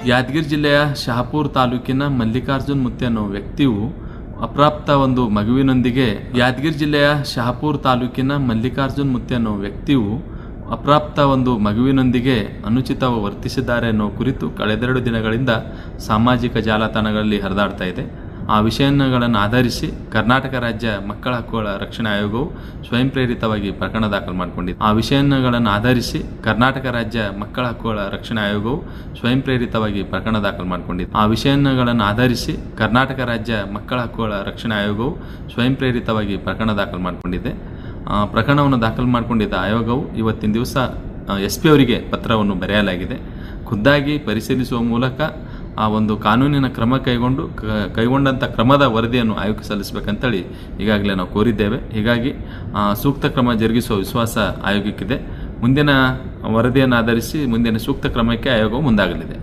ಯಾದಗಿರಿ ಜಿಲ್ಲೆಯ ಶಹಾಪುರ ತಾಲೂಕಿನ ಮಲ್ಲಿಕಾರ್ಜುನ್ ಮುತ್ತೆ ಅನ್ನೋ ವ್ಯಕ್ತಿಯು ಅಪ್ರಾಪ್ತ ಒಂದು ಮಗುವಿನೊಂದಿಗೆ ಯಾದಗಿರಿ ಜಿಲ್ಲೆಯ ಶಹಾಪುರ ತಾಲೂಕಿನ ಮಲ್ಲಿಕಾರ್ಜುನ್ ಮುತ್ತೆ ಅನ್ನೋ ವ್ಯಕ್ತಿಯು ಅಪ್ರಾಪ್ತ ಒಂದು ಮಗುವಿನೊಂದಿಗೆ ಅನುಚಿತವಾಗಿ ವರ್ತಿಸಿದ್ದಾರೆ ಅನ್ನೋ ಕುರಿತು ಕಳೆದೆರಡು ದಿನಗಳಿಂದ ಸಾಮಾಜಿಕ ಜಾಲತಾಣಗಳಲ್ಲಿ ಹರಿದಾಡ್ತಾ ಇದೆ. ಆ ವಿಷಯಗಳನ್ನು ಆಧರಿಸಿ ಕರ್ನಾಟಕ ರಾಜ್ಯ ಮಕ್ಕಳ ಹಕ್ಕುಗಳ ರಕ್ಷಣಾ ಆಯೋಗವು ಸ್ವಯಂ ಪ್ರೇರಿತವಾಗಿ ಪ್ರಕರಣ ದಾಖಲು ಮಾಡಿಕೊಂಡಿದೆ. ಆ ವಿಷಯಗಳನ್ನು ಆಧರಿಸಿ ಕರ್ನಾಟಕ ರಾಜ್ಯ ಮಕ್ಕಳ ಹಕ್ಕುಗಳ ರಕ್ಷಣಾ ಆಯೋಗವು ಸ್ವಯಂ ಪ್ರೇರಿತವಾಗಿ ಪ್ರಕರಣ ದಾಖಲು ಮಾಡಿಕೊಂಡಿದೆ. ಆ ವಿಷಯಗಳನ್ನು ಆಧರಿಸಿ ಕರ್ನಾಟಕ ರಾಜ್ಯ ಮಕ್ಕಳ ಹಕ್ಕುಗಳ ರಕ್ಷಣಾ ಆಯೋಗವು ಸ್ವಯಂ ಪ್ರೇರಿತವಾಗಿ ಪ್ರಕರಣ ದಾಖಲು ಮಾಡಿಕೊಂಡಿದೆ. ಪ್ರಕರಣವನ್ನು ದಾಖಲು ಮಾಡಿಕೊಂಡಿದ್ದ ಆಯೋಗವು ಇವತ್ತಿನ ದಿವಸ SP ಅವರಿಗೆ ಪತ್ರವನ್ನು ಬರೆಯಲಾಗಿದೆ. ಖುದ್ದಾಗಿ ಪರಿಶೀಲಿಸುವ ಮೂಲಕ ಆ ಒಂದು ಕಾನೂನಿನ ಕ್ರಮ ಕೈಗೊಂಡಂಥ ಕ್ರಮದ ವರದಿಯನ್ನು ಆಯೋಗಕ್ಕೆ ಸಲ್ಲಿಸಬೇಕಂತೇಳಿ ಈಗಾಗಲೇ ನಾವು ಕೋರಿದ್ದೇವೆ. ಹೀಗಾಗಿ ಸೂಕ್ತ ಕ್ರಮ ಜರುಗಿಸುವ ವಿಶ್ವಾಸ ಆಯೋಗಕ್ಕಿದೆ. ಮುಂದಿನ ವರದಿಯನ್ನು ಆಧರಿಸಿ ಮುಂದಿನ ಸೂಕ್ತ ಕ್ರಮಕ್ಕೆ ಆಯೋಗವು ಮುಂದಾಗಲಿದೆ.